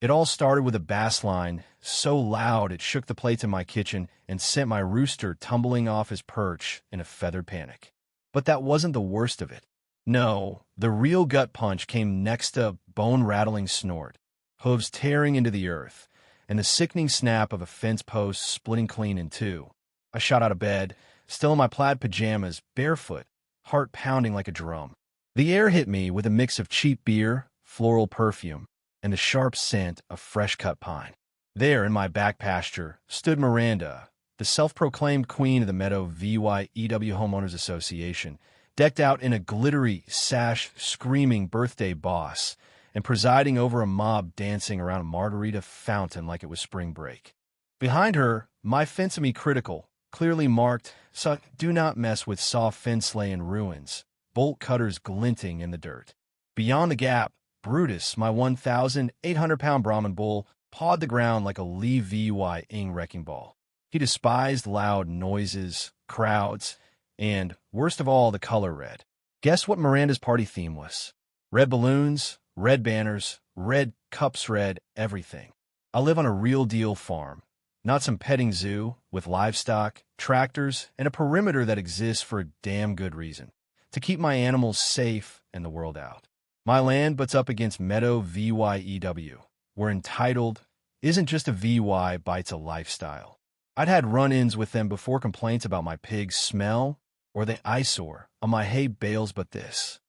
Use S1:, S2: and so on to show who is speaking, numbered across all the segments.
S1: It all started with a bass line so loud it shook the plates in my kitchen and sent my rooster tumbling off his perch in a feathered panic. But that wasn't the worst of it. No, the real gut punch came next to bone-rattling snort, hooves tearing into the earth, and the sickening snap of a fence post splitting clean in two. I shot out of bed, still in my plaid pajamas, barefoot, heart pounding like a drum. The air hit me with a mix of cheap beer, floral perfume, and the sharp scent of fresh-cut pine. There, in my back pasture, stood Miranda, the self-proclaimed queen of the Meadow VYEW Homeowners Association, decked out in a glittery sash, screaming birthday boss, and presiding over a mob dancing around a margarita fountain like it was spring break. Behind her, my fence me critical, clearly marked, so do not mess with soft fence-laying ruins, bolt cutters glinting in the dirt. Beyond the gap, Brutus, my 1,800-pound Brahmin bull, pawed the ground like a Lee Vy-ing wrecking ball. He despised loud noises, crowds, and, worst of all, the color red. Guess what Miranda's party theme was? Red balloons, red banners, red cups, red everything. I live on a real-deal farm, not some petting zoo with livestock, tractors, and a perimeter that exists for a damn good reason, to keep my animals safe and the world out. My land butts up against Meadow VYEW, where entitled isn't just a VY, but it's a lifestyle. I'd had run-ins with them before complaints about my pig's smell or the eyesore on my hay bales, but this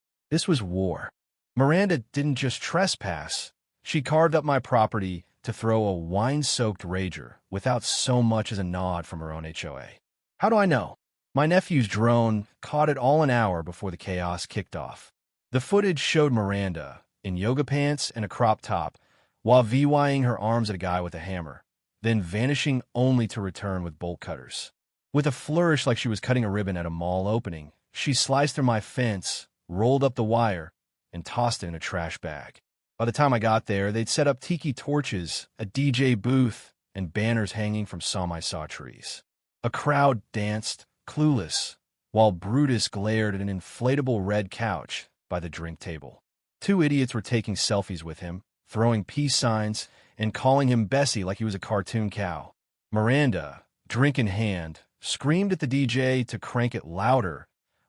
S1: was war. Miranda didn't just trespass. She carved up my property to throw a wine-soaked rager without so much as a nod from her own HOA. How do I know? My nephew's drone caught it all an hour before the chaos kicked off. The footage showed Miranda, in yoga pants and a crop top, while VYing her arms at a guy with a hammer, then vanishing only to return with bolt cutters. With a flourish like she was cutting a ribbon at a mall opening, she sliced through my fence, rolled up the wire, and tossed it in a trash bag. By the time I got there, they'd set up tiki torches, a DJ booth, and banners hanging from saw trees. A crowd danced, clueless, while Brutus glared at an inflatable red couch by the drink table. Two idiots were taking selfies with him, throwing peace signs, and calling him Bessie like he was a cartoon cow. Miranda, drink in hand, screamed at the DJ to crank it louder,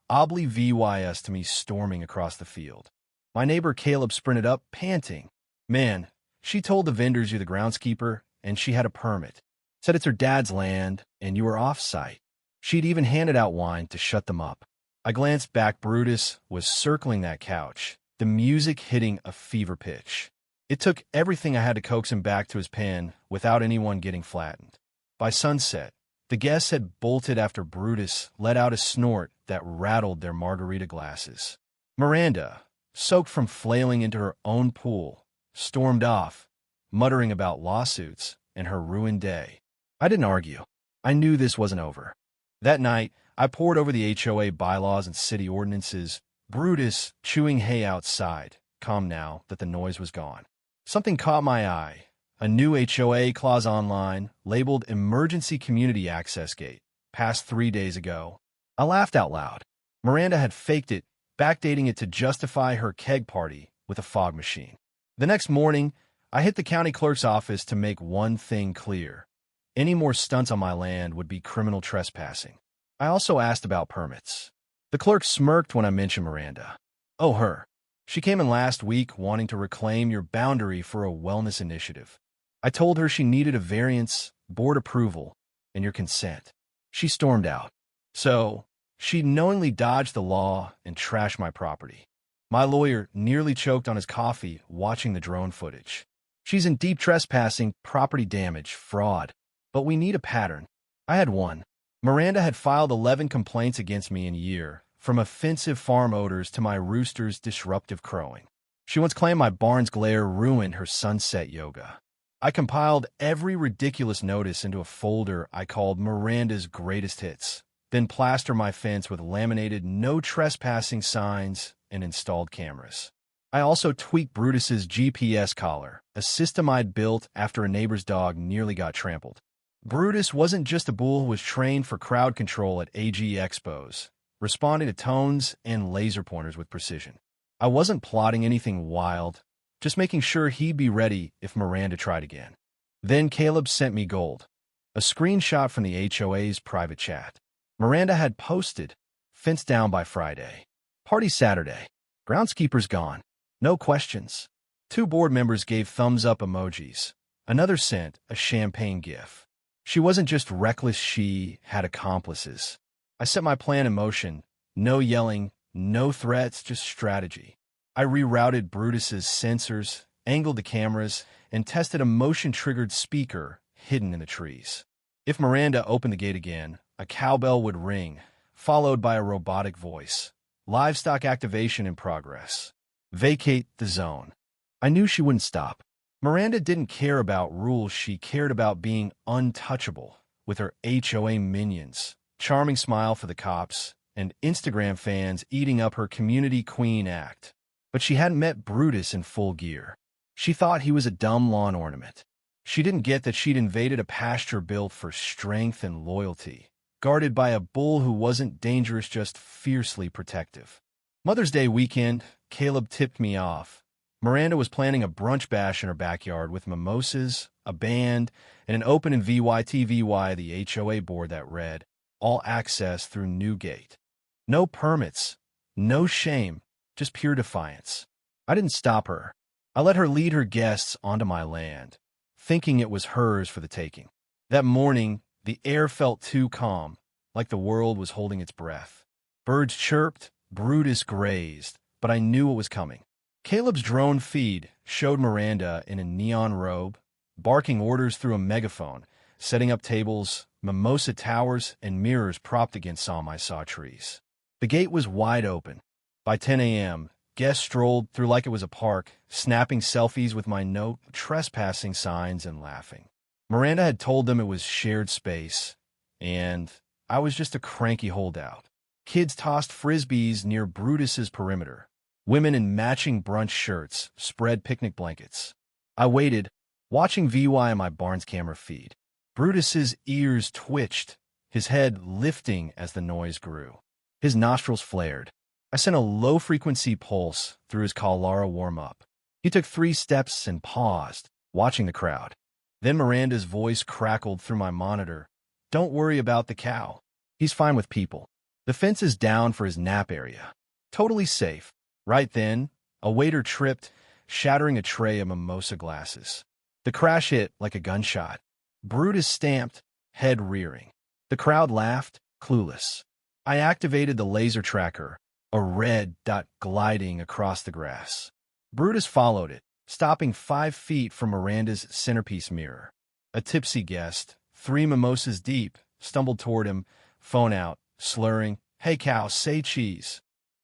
S1: oddly VYS to me storming across the field. My neighbor Caleb sprinted up, panting. Man, she told the vendors you're the groundskeeper, and she had a permit. Said it's her dad's land, and you were off-site. She'd even handed out wine to shut them up. I glanced back. Brutus was circling that couch, the music hitting a fever pitch. It took everything I had to coax him back to his pen without anyone getting flattened. By sunset, the guests had bolted after Brutus let out a snort that rattled their margarita glasses. Miranda, soaked from flailing into her own pool, stormed off, muttering about lawsuits and her ruined day. I didn't argue. I knew this wasn't over. That night, I pored over the HOA bylaws and city ordinances, Brutus chewing hay outside, calm now that the noise was gone. Something caught my eye. A new HOA clause online, labeled Emergency Community Access Gate, passed 3 days ago. I laughed out loud. Miranda had faked it, backdating it to justify her keg party with a fog machine. The next morning, I hit the county clerk's office to make one thing clear. Any more stunts on my land would be criminal trespassing. I also asked about permits. The clerk smirked when I mentioned Miranda. Oh, her. She came in last week wanting to reclaim your boundary for a wellness initiative. I told her she needed a variance, board approval, and your consent. She stormed out. So, she knowingly dodged the law and trashed my property. My lawyer nearly choked on his coffee watching the drone footage. She's in deep trespassing, property damage, fraud. But we need a pattern. I had one. Miranda had filed 11 complaints against me in a year, from offensive farm odors to my rooster's disruptive crowing. She once claimed my barn's glare ruined her sunset yoga. I compiled every ridiculous notice into a folder I called Miranda's Greatest Hits, then plastered my fence with laminated no trespassing signs and installed cameras. I also tweaked Brutus's GPS collar, a system I'd built after a neighbor's dog nearly got trampled. Brutus wasn't just a bull who was trained for crowd control at AG Expos, responding to tones and laser pointers with precision. I wasn't plotting anything wild, just making sure he'd be ready if Miranda tried again. Then Caleb sent me gold, a screenshot from the HOA's private chat. Miranda had posted, "Fence down by Friday. Party Saturday. Groundskeeper's gone. No questions." 2 board members gave thumbs-up emojis. Another sent a champagne gif. She wasn't just reckless, she had accomplices. I set my plan in motion. No yelling, no threats, just strategy. I rerouted Brutus's sensors, angled the cameras, and tested a motion-triggered speaker hidden in the trees. If Miranda opened the gate again, a cowbell would ring, followed by a robotic voice. Livestock activation in progress. Vacate the zone. I knew she wouldn't stop. Miranda didn't care about rules, she cared about being untouchable, with her HOA minions, charming smile for the cops, and Instagram fans eating up her community queen act. But she hadn't met Brutus in full gear. She thought he was a dumb lawn ornament. She didn't get that she'd invaded a pasture built for strength and loyalty, guarded by a bull who wasn't dangerous, just fiercely protective. Mother's Day weekend, Caleb tipped me off. Miranda was planning a brunch bash in her backyard with mimosas, a band, and an open and VYTVY, the HOA board that read, "All access through new gate." No permits, no shame, just pure defiance. I didn't stop her. I let her lead her guests onto my land, thinking it was hers for the taking. That morning, the air felt too calm, like the world was holding its breath. Birds chirped, Brutus grazed, but I knew what was coming. Caleb's drone feed showed Miranda in a neon robe, barking orders through a megaphone, setting up tables, mimosa towers, and mirrors propped against some I saw trees. The gate was wide open. By 10 a.m., guests strolled through like it was a park, snapping selfies with my no trespassing signs and laughing. Miranda had told them it was shared space, and I was just a cranky holdout. Kids tossed frisbees near Brutus's perimeter. Women in matching brunch shirts spread picnic blankets. I waited, watching VY on my Barnes camera feed. Brutus's ears twitched, his head lifting as the noise grew. His nostrils flared. I sent a low-frequency pulse through his Kalara warm-up. He took 3 steps and paused, watching the crowd. Then Miranda's voice crackled through my monitor. "Don't worry about the cow. He's fine with people. The fence is down for his nap area. Totally safe." Right then, a waiter tripped, shattering a tray of mimosa glasses. The crash hit like a gunshot. Brutus stamped, head rearing. The crowd laughed, clueless. I activated the laser tracker, a red dot gliding across the grass. Brutus followed it, stopping 5 feet from Miranda's centerpiece mirror. A tipsy guest, 3 mimosas deep, stumbled toward him, phone out, slurring, "Hey cow, say cheese."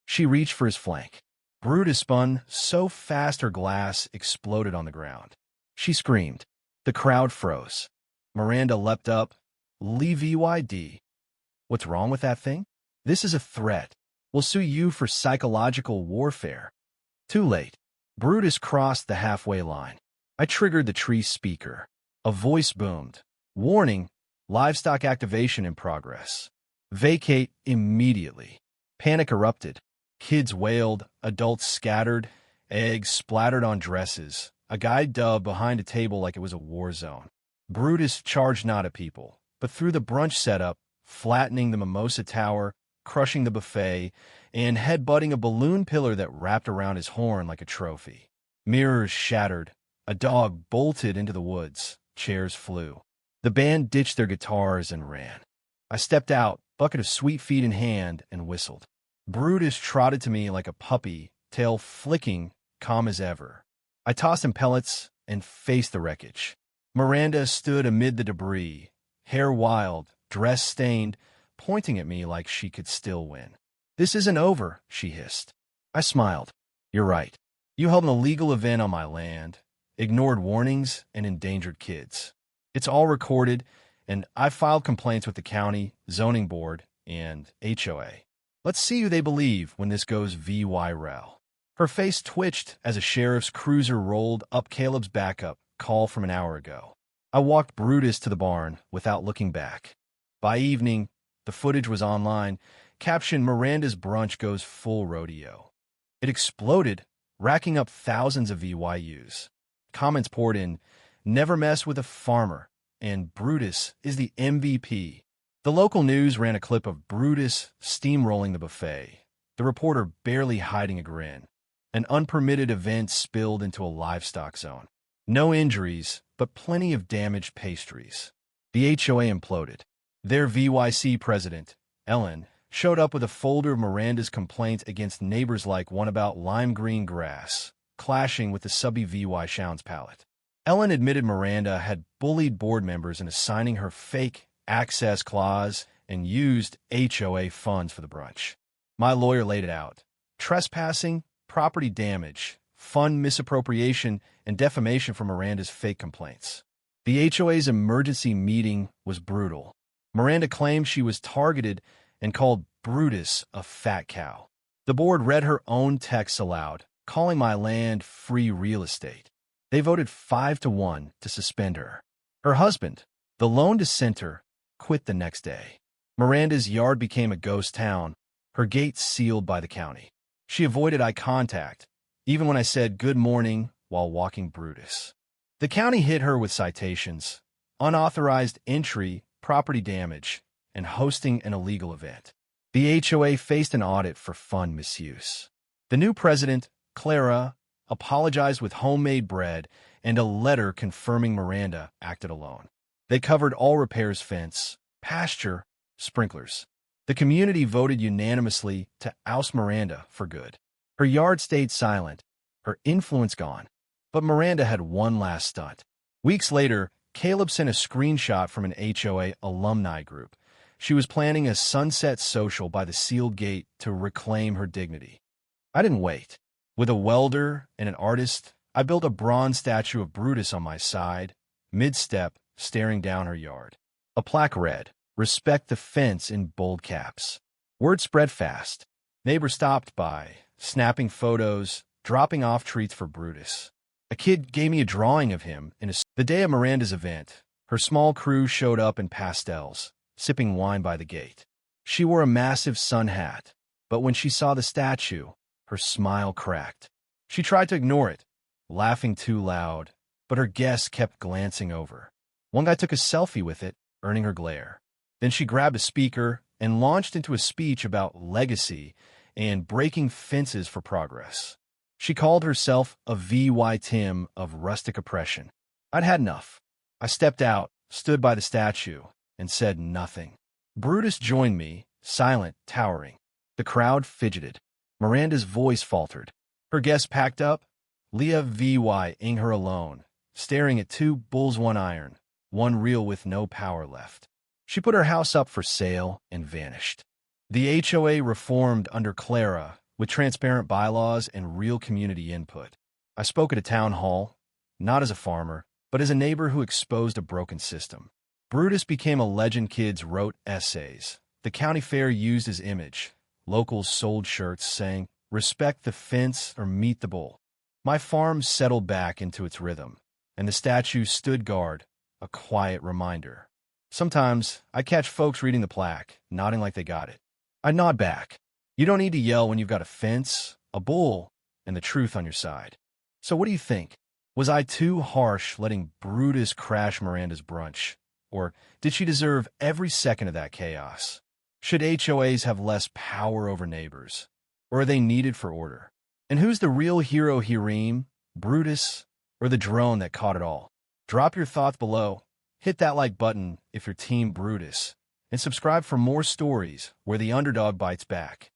S1: She reached for his flank. Brutus spun so fast her glass exploded on the ground. She screamed. The crowd froze. Miranda leapt up. "Leave EYD. What's wrong with that thing? This is a threat. We'll sue you for psychological warfare." Too late. Brutus crossed the halfway line. I triggered the tree speaker. A voice boomed. "Warning, livestock activation in progress. Vacate immediately." Panic erupted. Kids wailed, adults scattered, eggs splattered on dresses, a guy dubbed behind a table like it was a war zone. Brutus charged not at people, but through the brunch setup, flattening the mimosa tower, crushing the buffet, and headbutting a balloon pillar that wrapped around his horn like a trophy. Mirrors shattered. A dog bolted into the woods. Chairs flew. The band ditched their guitars and ran. I stepped out, bucket of sweet feet in hand, and whistled. Brutus trotted to me like a puppy, tail flicking, calm as ever. I tossed him pellets and faced the wreckage. Miranda stood amid the debris, hair wild, dress stained, pointing at me like she could still win. "This isn't over," she hissed. I smiled. "You're right. You held an illegal event on my land, ignored warnings, and endangered kids. It's all recorded, and I filed complaints with the county, zoning board, and HOA. Let's see who they believe when this goes VY-rel." Her face twitched as a sheriff's cruiser rolled up Caleb's backup call from an hour ago. I walked Brutus to the barn without looking back. By evening, the footage was online, captioned "Miranda's brunch goes full rodeo." It exploded, racking up thousands of VYUs. Comments poured in, "Never mess with a farmer," and "Brutus is the MVP." The local news ran a clip of Brutus steamrolling the buffet, the reporter barely hiding a grin. An unpermitted event spilled into a livestock zone. No injuries, but plenty of damaged pastries. The HOA imploded. Their VYC president, Ellen, showed up with a folder of Miranda's complaints against neighbors, like one about lime green grass, clashing with the subby VY Shounds palette. Ellen admitted Miranda had bullied board members into signing her fake access clause and used HOA funds for the brunch. My lawyer laid it out. Trespassing, property damage, fund misappropriation, and defamation for Miranda's fake complaints. The HOA's emergency meeting was brutal. Miranda claimed she was targeted and called Brutus a fat cow. The board read her own texts aloud, calling my land free real estate. They voted 5-1 to suspend her. Her husband, the lone dissenter, quit the next day. Miranda's yard became a ghost town, her gates sealed by the county. She avoided eye contact, even when I said good morning while walking Brutus. The county hit her with citations, unauthorized entry, property damage, and hosting an illegal event. The HOA faced an audit for fund misuse. The new president, Clara, apologized with homemade bread and a letter confirming Miranda acted alone. They covered all repairs: fence, pasture, sprinklers. The community voted unanimously to oust Miranda for good. Her yard stayed silent, her influence gone. But Miranda had one last stunt. Weeks later, Caleb sent a screenshot from an HOA alumni group. She was planning a sunset social by the sealed gate to reclaim her dignity. I didn't wait. With a welder and an artist, I built a bronze statue of Brutus on my side, mid-step, staring down her yard. A plaque read, "Respect the fence," in bold caps. Word spread fast. Neighbors stopped by, snapping photos, dropping off treats for Brutus. A kid gave me a drawing of him the day of Miranda's event. Her small crew showed up in pastels, sipping wine by the gate. She wore a massive sun hat, but when she saw the statue, her smile cracked. She tried to ignore it, laughing too loud, but her guests kept glancing over. One guy took a selfie with it, earning her glare. Then she grabbed a speaker and launched into a speech about legacy and breaking fences for progress. She called herself a VY Tim of rustic oppression. I'd had enough. I stepped out, stood by the statue, and said nothing. Brutus joined me, silent, towering. The crowd fidgeted. Miranda's voice faltered. Her guests packed up, Leah VY-ing her alone, staring at two bulls, one iron, one reel with no power left. She put her house up for sale and vanished. The HOA reformed under Clara, with transparent bylaws and real community input. I spoke at a town hall, not as a farmer, but as a neighbor who exposed a broken system. Brutus became a legend. Kids wrote essays. The county fair used his image. Locals sold shirts saying, "Respect the fence or meet the bull." My farm settled back into its rhythm, and the statue stood guard, a quiet reminder. Sometimes I catch folks reading the plaque, nodding like they got it. I nod back. You don't need to yell when you've got a fence, a bull, and the truth on your side. So what do you think? Was I too harsh letting Brutus crash Miranda's brunch? Or did she deserve every second of that chaos? Should HOAs have less power over neighbors? Or are they needed for order? And who's the real hero, Hiram, Brutus, or the drone that caught it all? Drop your thoughts below. Hit that like button if you're Team Brutus. And subscribe for more stories where the underdog bites back.